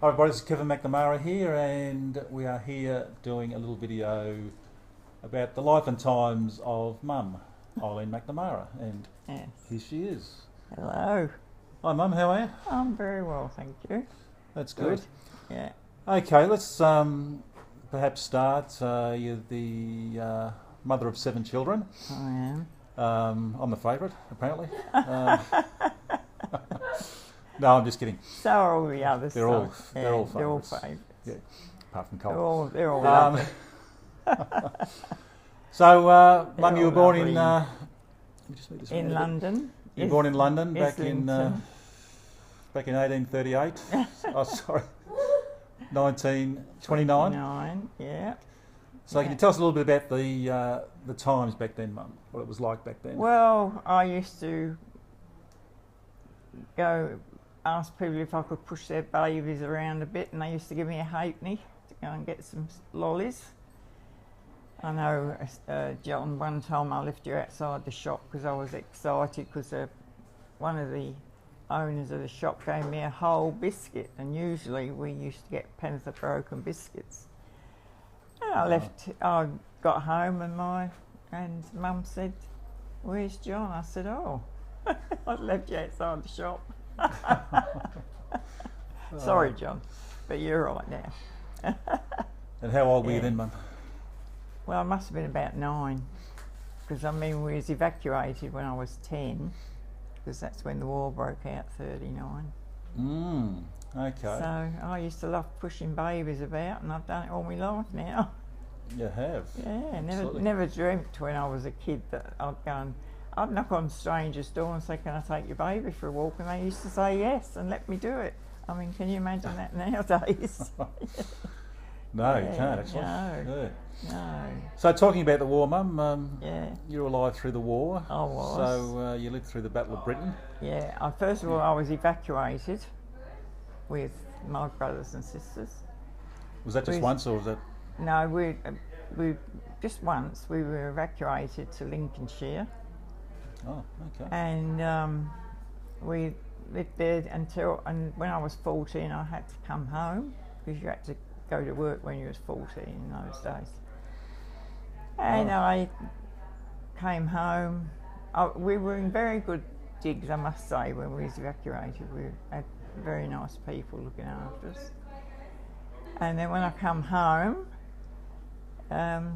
Hi everybody, this is Kevin McNamara here, and we are here doing a little video about the life and times of Mum, Eileen McNamara, and Yes. here she is. Hello. Hi Mum, how are you? I'm very well, thank you. That's good. Yeah. Okay, let's perhaps start. You're the mother of 7 children. I am. I'm the favourite, apparently. No, I'm just kidding. So are all the others. They're all They're all favourites. favourites. Yeah, apart from Colin. They're all lovely. So, Mum, They're you were all born in. lovely. Let me just move this In around a bit. London. You were born in London back in Islington. 1838. Oh, sorry, 1929. 9, yeah. So, can you tell us a little bit about the times back then, Mum? What it was like back then? Well, I used to go ask people if I could push their babies around a bit, and they used to give me a halfpenny to go and get some lollies. I know, John, one time I left you outside the shop because I was excited because one of the owners of the shop gave me a whole biscuit, and usually we used to get pens of broken biscuits. And I got home and Mum said, "Where's John?" I said, "Oh, I left you outside the shop." Sorry, John, but you're right now. And how old were you Yeah. then, Mum? Well, I must have been about 9, because I mean we was evacuated when I was 10, because that's when the war broke out, 39. Okay. So I used to love pushing babies about, and I've done it all my life now. You have. Yeah, Absolutely. never dreamt when I was a kid that I'd knock on strangers' door and say, "Can I take your baby for a walk?" And they used to say yes and let me do it. I mean, can you imagine that nowadays? No, you Yeah, can't actually. no. Yeah. No. So, talking about the war, Mum, Yeah, you were alive through the war. I was. So, you lived through the Battle of Britain. Yeah, first of all, I was evacuated with my brothers and sisters. Was that just We- once, or was that? No, we just once we were evacuated to Lincolnshire, Oh, okay. and we lived there and when I was 14, I had to come home because you had to go to work when you was 14 in those days. And Oh. I came home. We were in very good digs, I must say, when we was evacuated. We had very nice people looking after us. And then when I come home,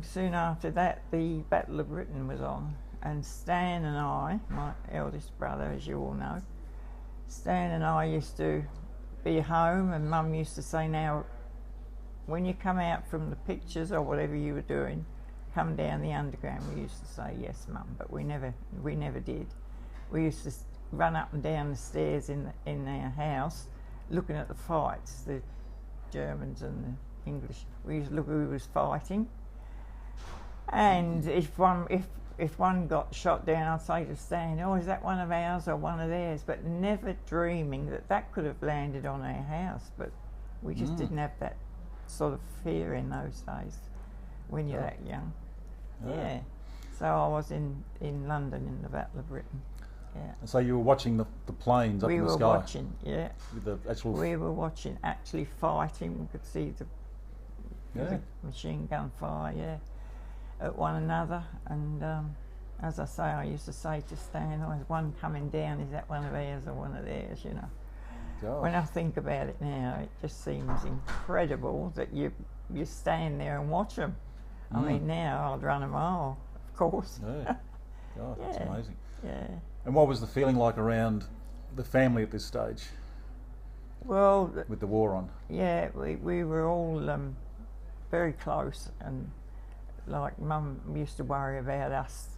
soon after that, the Battle of Britain was on, and Stan and I, my eldest brother, as you all know, Stan and I used to be home, and Mum used to say, "Now, when you come out from the pictures or whatever you were doing, come down the underground." We used to say, "Yes, Mum," but we never did. We used to run up and down the stairs in our house, looking at the fights, the Germans and the English. We used to look who was fighting, and if one got shot down, I'd say to Stan, "Oh, is that one of ours or one of theirs?" But never dreaming that could have landed on our house. But we just didn't have that sort of fear in those days when you're that young. Yeah. So I was in London in the Battle of Britain. Yeah. So you were watching the planes up We in the were sky watching, yeah. with the actual. We were watching, actually fighting. We could see the Yeah. machine gun fire, yeah, at one another. And as I say, I used to say to Stan, "Oh, there's one coming down. Is that one of ours or one of theirs?" You know. Gosh. When I think about it now, it just seems incredible that you stand there and watch them. I mean, now I'd run a mile, of course. Yeah. God, that's Yeah. amazing. Yeah. And what was the feeling like around the family at this stage Well, with the war on? yeah, we were all very close, and like Mum used to worry about us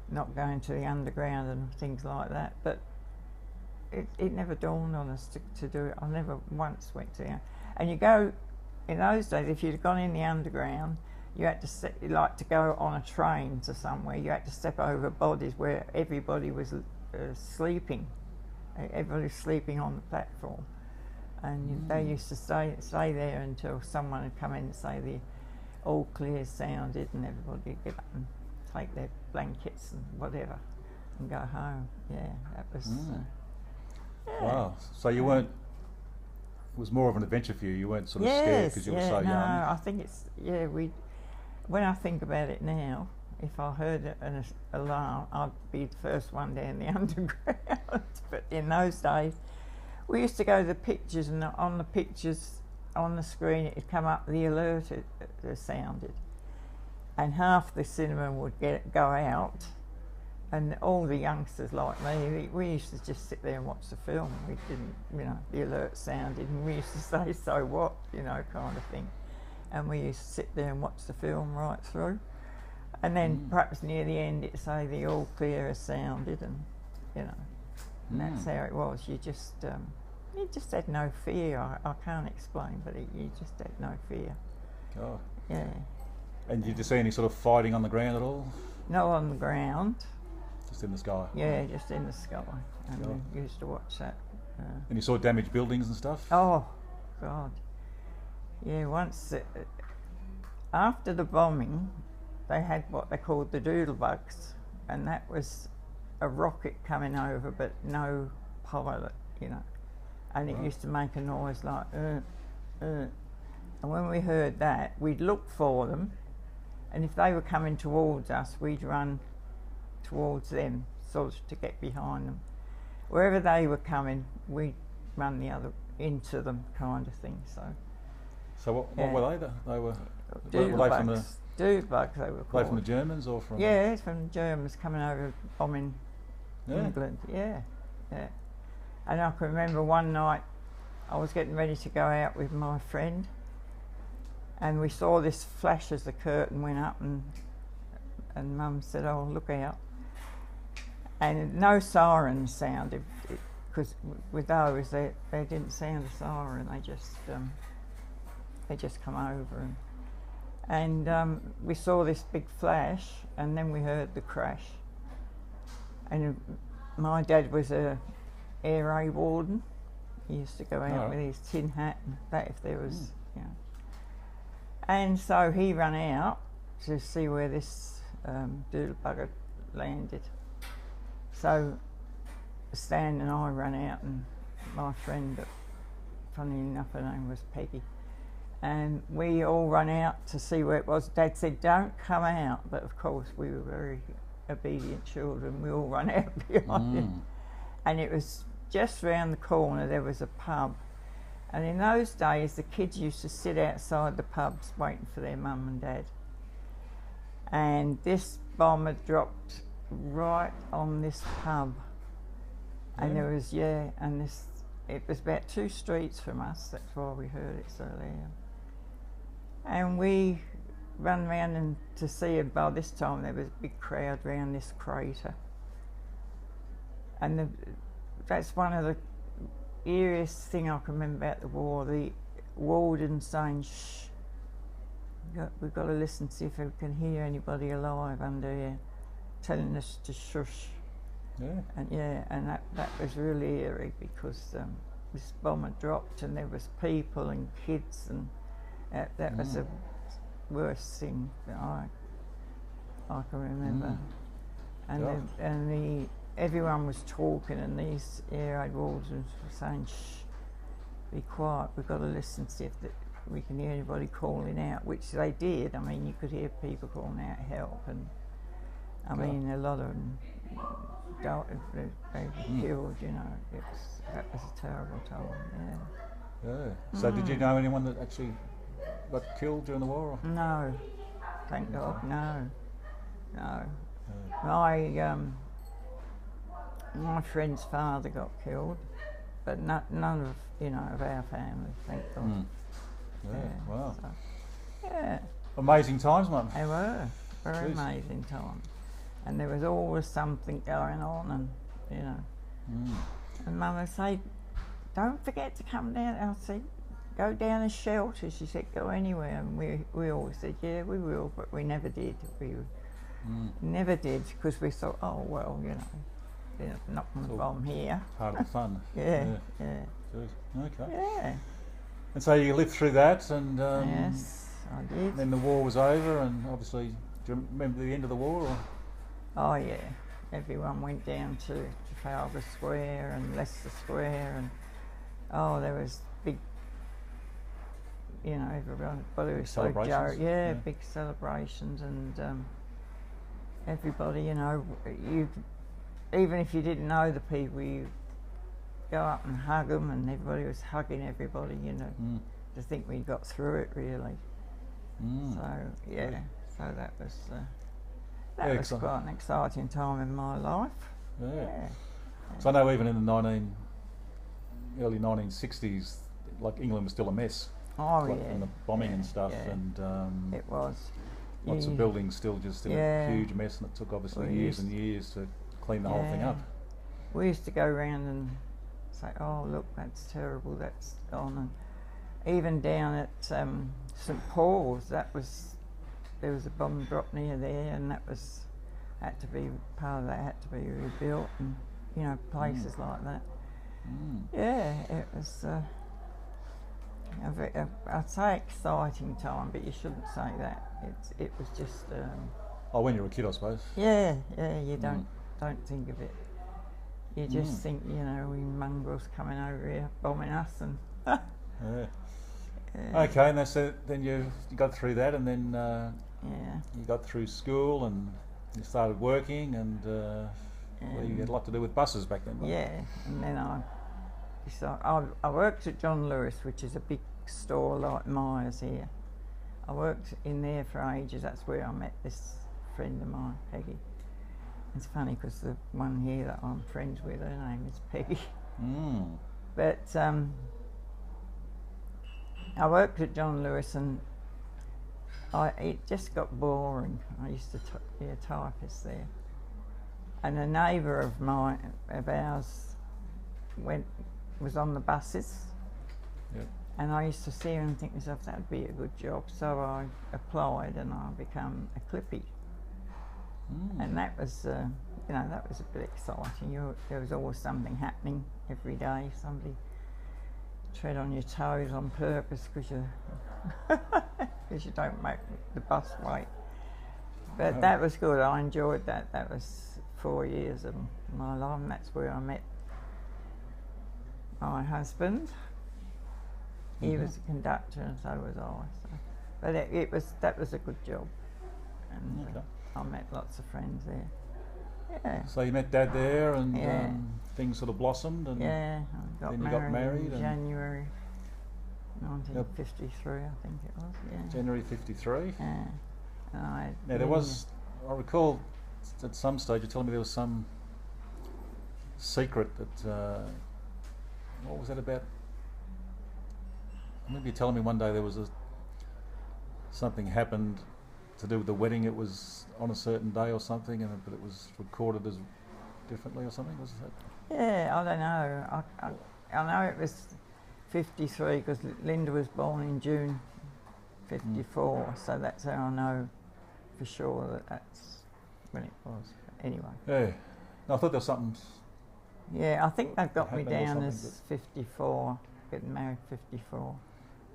not going to the underground and things like that, but it never dawned on us to do it. I never once went to the, and you go, in those days, if you'd gone in the underground, you had to go on a train to somewhere. You had to step over bodies where everybody was sleeping. Everybody was sleeping on the platform, and they used to stay there until someone had come in and say the all clear sounded, and everybody would get up and take their blankets and whatever and go home. Yeah, that was. Yeah. Wow. So you weren't was more of an adventure for you. You weren't sort of scared because you were so young. I think it's when I think about it now, if I heard an alarm, I'd be the first one down the underground. But in those days, we used to go to the pictures, and on the pictures on the screen, it'd come up the alert it sounded, and half the cinema would go out, and all the youngsters like me, we used to just sit there and watch the film. We didn't, the alert sounded, and we used to say, "So what?" Kind of thing. And we used to sit there and watch the film right through. And then perhaps near the end it'd say the all clear has sounded, and and that's how it was. You just had no fear. I can't explain, but you just had no fear. God. Yeah. And did you see any sort of fighting on the ground at all? No, on the ground. Just in the sky? Yeah, just in the sky. And we used to watch that. And you saw damaged buildings and stuff? Oh, God. Yeah, once after the bombing, they had what they called the doodle bugs, and that was a rocket coming over, but no pilot, and it used to make a noise like, and when we heard that, we'd look for them, and if they were coming towards us, we'd run towards them, sort of to get behind them. Wherever they were coming, we'd run into them, kind of thing. So what were they? They were doodle were they bugs. From the Doodle bugs, they were were called. they from the Germans or from? Yeah, it's from the Germans coming over bombing England. Yeah. And I can remember one night I was getting ready to go out with my friend, and we saw this flash as the curtain went up, and Mum said, "Oh, look out!" And no sirens sounded, because with those they didn't sound a siren. They just come over, and we saw this big flash, and then we heard the crash. And my dad was a air raid warden. He used to go out with his tin hat and that if there was, And so he ran out to see where this doodle bugger landed. So Stan and I ran out, and my friend, funny enough, her name was Peggy, and we all ran out to see where it was. Dad said, "Don't come out," but of course we were very obedient children. We all ran out behind him, and it was just round the corner. There was a pub, and in those days the kids used to sit outside the pubs waiting for their mum and dad. And this bomb had dropped right on this pub, and there was and it was about 2 streets from us. That's why we heard it so loud. And we ran round and to see it. By this time there was a big crowd round this crater, and that's one of the eeriest thing I can remember about the war. The warden saying, "Shh, we've got to listen to see if we can hear anybody alive under here," telling us to shush. And that was really eerie, because this bomb had dropped and there was people and kids, and that was the worst thing that I can remember. And everyone was talking, and these air raid wardens were saying, "Shh, be quiet, we've got to listen to see if we can hear anybody calling out," which they did. I mean, you could hear people calling out help, and I mean, a lot of them they were killed, that was a terrible time, So did you know anyone that actually got killed during the war? Or? No, thank God, no. My friend's father got killed, but none of our family, thank God. Wow. So, amazing times, Mum. They were very amazing times, and there was always something going on, and and Mum would say, "Don't forget to come down." I'd say, "Go down a shelter." She said, "Go anywhere," and we always said, "Yeah, we will," but we never did. We never did, because we thought, "Oh well, they're not going to bomb here." Part of the fun. Yeah. Okay. Yeah. And so you lived through that, and yes, I did. Then the war was over, and obviously, do you remember the end of the war? Or? Oh yeah, everyone went down to Trafalgar Square and Leicester Square, and there was big you know, everybody was so celebrations? yeah, big celebrations, and everybody, you know, even if you didn't know the people, you go up and hug them, and everybody was hugging everybody, you know, to think we got through it, really. So yeah, so that was quite an exciting time in my life. Yeah. So I know even in the early 1960s, like England was still a mess. Oh like, and the bombing and stuff, and it was. Lots of buildings still just in a huge mess, and it took obviously years and years to clean the whole thing up. We used to go around and say, "Oh, look, that's terrible, that's gone." And even down at St Paul's, there was a bomb drop near there, and had to be part of that had to be rebuilt, and you know, places like that. Yeah, it was. I'd say exciting time, but you shouldn't say that. It was just. Oh, when you were a kid, I suppose. Yeah, you don't think of it. You just think, you know, we mongrels coming over here bombing us, and. Okay, and so then you got through that, and then you got through school, and you started working, and well, you had a lot to do with buses back then. Yeah, and then I worked at John Lewis, which is a big store like Myers here. I worked in there for ages. That's where I met this friend of mine, Peggy. It's funny because the one here that I'm friends with, her name is Peggy. But I worked at John Lewis, and it just got boring. I used to be a typist there. And a neighbour of ours was on the buses, and I used to see her and think to myself, that would be a good job. So I applied, and I became a clippy. And that was, you know, that was a bit exciting. There was always something happening every day. Somebody tread on your toes on purpose because you don't make the bus wait. But that was good. I enjoyed that. That was 4 years of my life, and that's where I met my husband. He was a conductor, and so was I. So. But that was a good job, and I met lots of friends there. Yeah. So you met Dad there, and things sort of blossomed, and I got married in January 1953, I think it was. Yeah. January 53. Yeah. Now there was, I recall, at some stage you telling me there was some secret that. What was that about? I remember you telling me one day there was something happened to do with the wedding. It was on a certain day or something, but it was recorded as differently or something. Was that? Yeah, I don't know. I know it was 53 because Linda was born in June 54, so that's how I know for sure that's when it was. Anyway. Yeah. No, I thought there was something. Yeah, I think they've got me down as 54, getting married 54,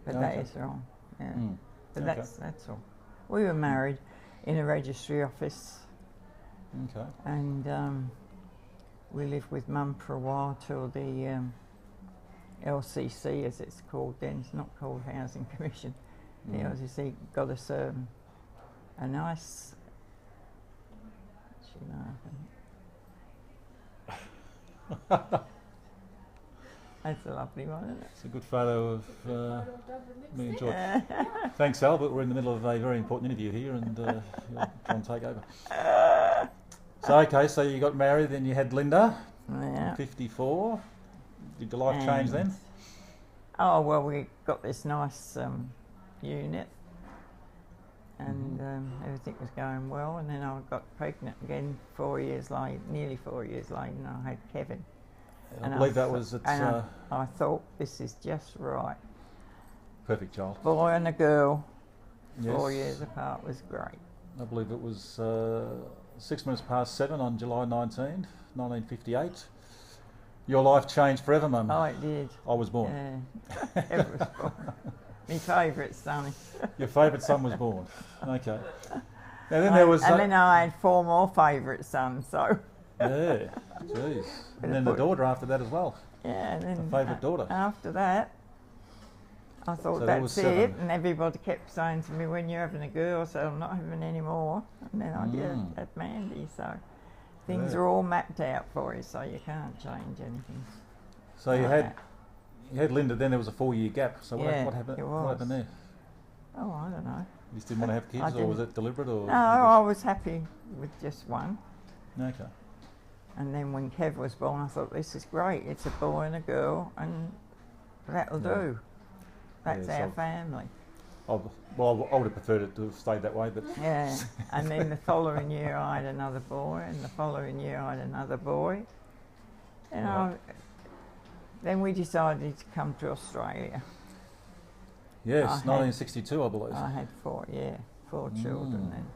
but that is wrong. Yeah, but that's all. We were married in a registry office. Okay. And we lived with Mum for a while till the LCC, as it's called then. It's not called Housing Commission. The LCC got us a nice. That's a lovely one, isn't it? It's a good photo of me and George. Thanks, Albert. We're in the middle of a very important interview here, and you'll try and take over. So you got married, then you had Linda. Yeah. 54. Did your life change then? Oh well, we got this nice unit, and everything was going well. And then I got pregnant again 4 years later, nearly 4 years later, and I had Kevin. I believe that was at. I thought this is just right. Perfect child. Boy and a girl, 4 years apart was great. I believe it was 6 minutes past 7 on July 19th, 1958. Your life changed forever, Mum. Oh, it did. I was born. Yeah, Ev was born. My favourite son. Your favourite son was born. Okay. Now then there was. And then I had 4 more favourite sons. So. Yeah, jeez. And then the daughter after that as well. Yeah, and then a favourite daughter. After that, I thought So that was that's 7. it, and everybody kept saying to me, when you're having a girl, I said, I'm not having any more. And then I had Mandy, so things are all mapped out for you, so you can't change anything. So you had Linda, then there was a 4-year gap. So what happened? It What was. happened there? Oh, I don't know. You just didn't want to have kids, or was it deliberate? Or no, I was happy with just one. Okay. And then when Kev was born, I thought, this is great. It's a boy and a girl, and that'll do. That's our family. I would have preferred it to have stayed that way, but yeah. And then the following year, I had another boy, and the following year, I had another boy. And then we decided to come to Australia. Yes, 1962, I believe. I had 4 children then.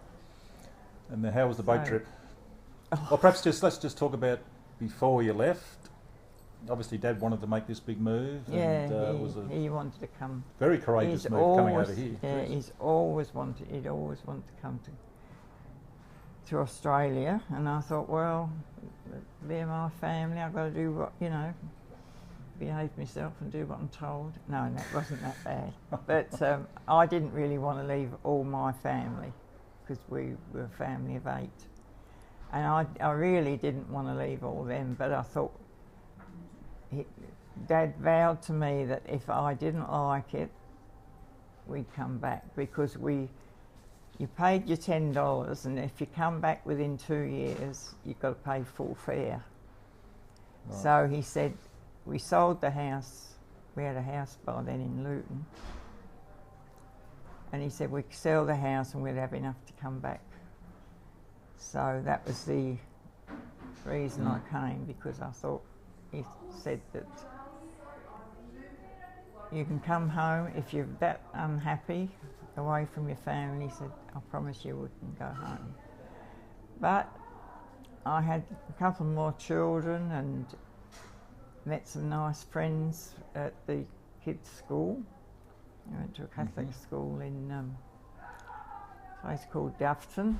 And then how was the boat trip? Well, perhaps let's just talk about before you left. Obviously, Dad wanted to make this big move. Yeah, and, he wanted to come. Very courageous move coming over here. Yeah, he'd always wanted to come to Australia, and I thought, well, they're my family. I've got to do what, behave myself and do what I'm told. No, that wasn't that bad. But I didn't really want to leave all my family, because we were a family of 8. And I really didn't want to leave all them, but I thought, Dad vowed to me that if I didn't like it, we'd come back, because you paid your $10, and if you come back within 2 years, you've got to pay full fare. Right. So he said, we sold the house. We had a house by then in Luton. And he said, we could sell the house and we'd have enough to come back. So that was the reason I came, because I thought, he said that you can come home if you're that unhappy away from your family. He said, I promise you we can go home. But I had a couple more children and met some nice friends at the kids' school. I went to a Catholic school in a place called Dufton.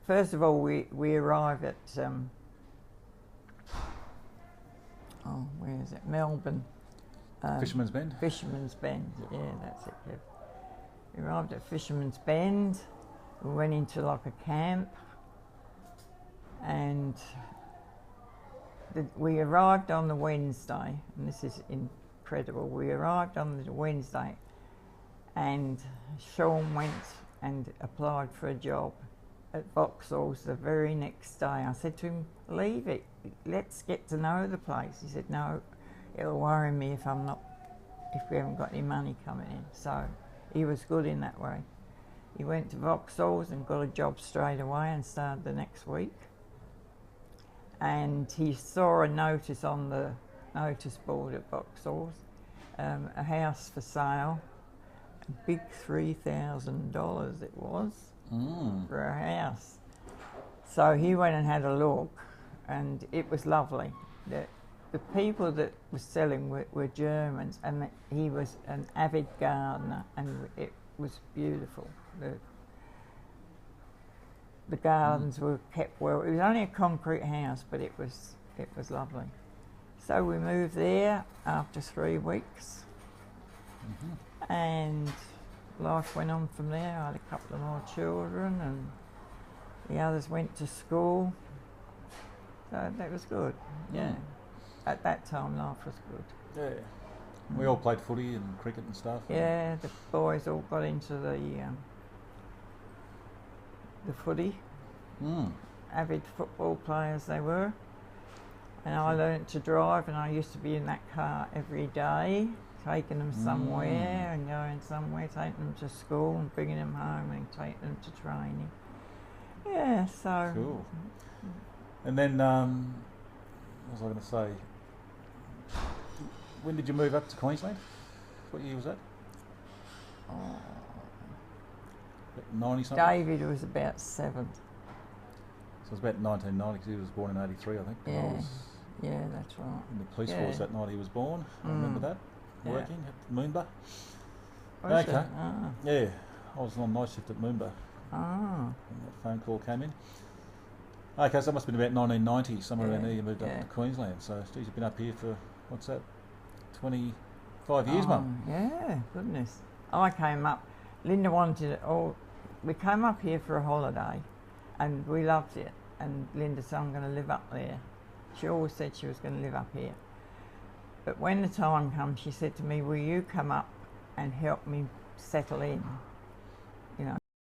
First of all, we arrived at where is it? Melbourne. Fisherman's Bend? Fisherman's Bend, yeah, that's it. Yeah. We arrived at Fisherman's Bend. We went into like a camp, and we arrived on the Wednesday, and this is incredible. We arrived on the Wednesday, and Sean went and applied for a job at Vauxhall's the very next day. I said to him, leave it, let's get to know the place. He said, no, it'll worry me if we haven't got any money coming in. So he was good in that way. He went to Vauxhall's and got a job straight away and started the next week. And he saw a notice on the notice board at Vauxhall's, a house for sale, a big $3,000 it was. For a house. So he went and had a look, and it was lovely. The people that were selling were Germans, and he was an avid gardener, and it was beautiful. The gardens were kept well. It was only a concrete house, but it was lovely. So we moved there after 3 weeks, and life went on from there. I had a couple of more children, and the others went to school. So that was good. Yeah. At that time, life was good. Yeah. We all played footy and cricket and stuff. Yeah, the boys all got into the footy. Avid football players they were. And I learnt to drive, and I used to be in that car every day, taking them somewhere and going somewhere, taking them to school and bringing them home and taking them to training. Yeah, so... Cool. And then, what was I going to say? When did you move up to Queensland? What year was that? 90 something? David was about 7. So it was about 1990, because he was born in 83, I think. Yeah, that's right. In the police force that night he was born. I remember that. Working at Moomba. Okay. Yeah, I was on night shift at Moomba. When that phone call came in. Okay, so that must have been about 1990, somewhere around there you moved up to Queensland. So, geez, you've been up here for, what's that, 20 5 years, Mum. Yeah, goodness. I came up, Linda wanted it all. We came up here for a holiday and we loved it. And Linda said, I'm going to live up there. She always said she was going to live up here. But when the time comes, she said to me, will you come up and help me settle in?